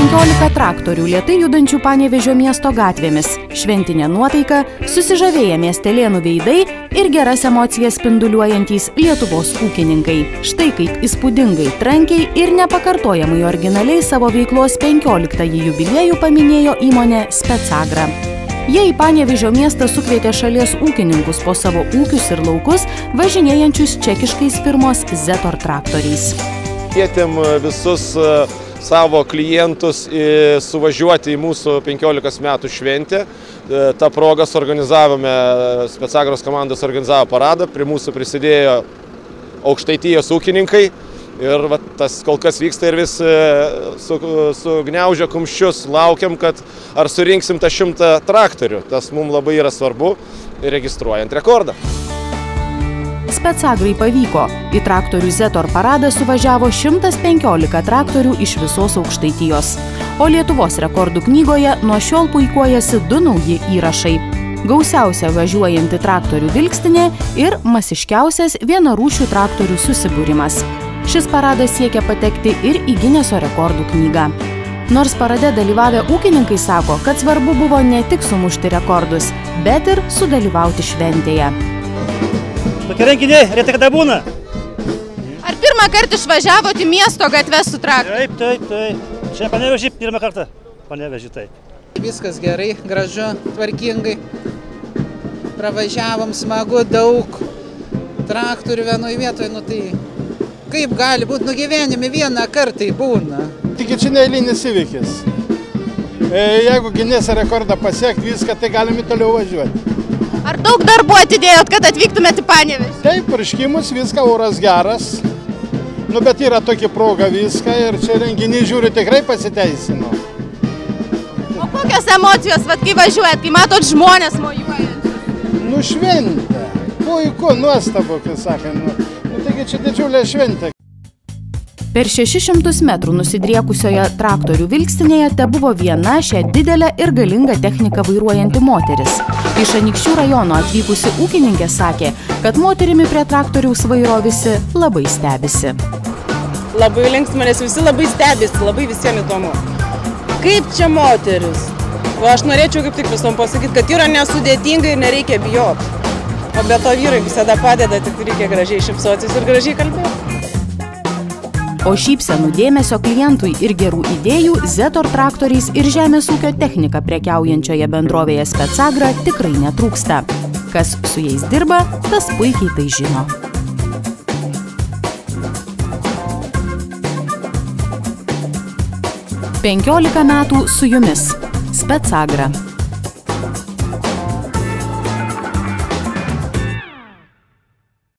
15 traktorių lėtai judančių Panevėžio miesto gatvėmis, šventinė nuotaika, susižavėję miestelėnų veidai ir geras emocijas spinduliuojantys Lietuvos ūkininkai. Štai kaip įspūdingai, trankiai ir nepakartojamai originaliai savo veiklos 15-ąjį jubiliejų paminėjo įmonė Spetsagra. Jie į Panevėžio miestą sukvietė šalies ūkininkus po savo ūkius ir laukus, važinėjančius čekiškais firmos Zetor traktoriais. Kvietėm visus savo klientus suvažiuoti į mūsų 15 metų šventę. Ta proga suorganizavome, Spetsagros komandos organizavo paradą, prie mūsų prisidėjo Aukštaitijos ūkininkai. Ir tas kol kas vyksta ir vis sugniaužia kumščius, laukiam, kad ar surinksim tą 100 traktorių. Tas mums labai yra svarbu, registruojant rekordą. Spetsagrai pavyko. Į traktorių Zetor paradą suvažiavo 115 traktorių iš visos Aukštaitijos. O Lietuvos rekordų knygoje nuo šiol puikuojasi 2 nauji įrašai. Gausiausia važiuojanti traktorių vilkstinė ir masiškiausias vienarūšių traktorių susibūrimas. Šis paradas siekia patekti ir į Gineso rekordų knygą. Nors parade dalyvavę ūkininkai sako, kad svarbu buvo ne tik sumušti rekordus, bet ir sudalyvauti šventėje. Tokie renginiai retai kada būna. Ar pirmą kartą išvažiavote į miesto gatves su traktoriu? Taip. Čia Panevėžį pirmą kartą. Panevėžį, taip. Viskas gerai, gražu, tvarkingai. Pravažiavom, smagu, daug traktorių vienoje vietoje, nu tai kaip gali būti, nu gyvenime vieną kartą būna. Tik čia neeilinis įvykis. Jeigu Gineso rekordą pasiekti viską, tai galime toliau važiuoti. Ar daug darbų atidėjot, kad atvyktumėte į Panevėžį? Taip, parškimus, viską, oras geras. Nu, bet yra tokia proga viską ir čia renginį žiūriu tikrai pasiteisino. O kokios emocijos, kai važiuojat, kai matot žmonės mojuojančius? Nu, šventė. Puiku, nuostabu, kaip sakant. Taigi čia didžiulė šventė. Per 600 metrų nusidriekusioje traktorių vilkstinėje tebuvo viena šią didelę ir galingą techniką vairuojanti moteris. Iš Anykščių rajono atvykusi ūkininkė sakė, kad moterimi prie traktoriaus vairo visi labai stebisi. Labai linksma, nes visi labai stebisi, labai visiems įdomu. Kaip čia moteris? O aš norėčiau kaip tik visom pasakyti, kad yra nesudėtinga ir nereikia bijoti. O be to vyrai visada padeda, tik reikia gražiai šypsotis ir gražiai kalbėti. O šypsenų dėmesio klientui ir gerų idėjų Zetor traktoriais ir žemės ūkio technika prekiaujančioje bendrovėje Spetsagra tikrai netrūksta. Kas su jais dirba, tas puikiai tai žino. 15 metų su jumis. Spetsagra.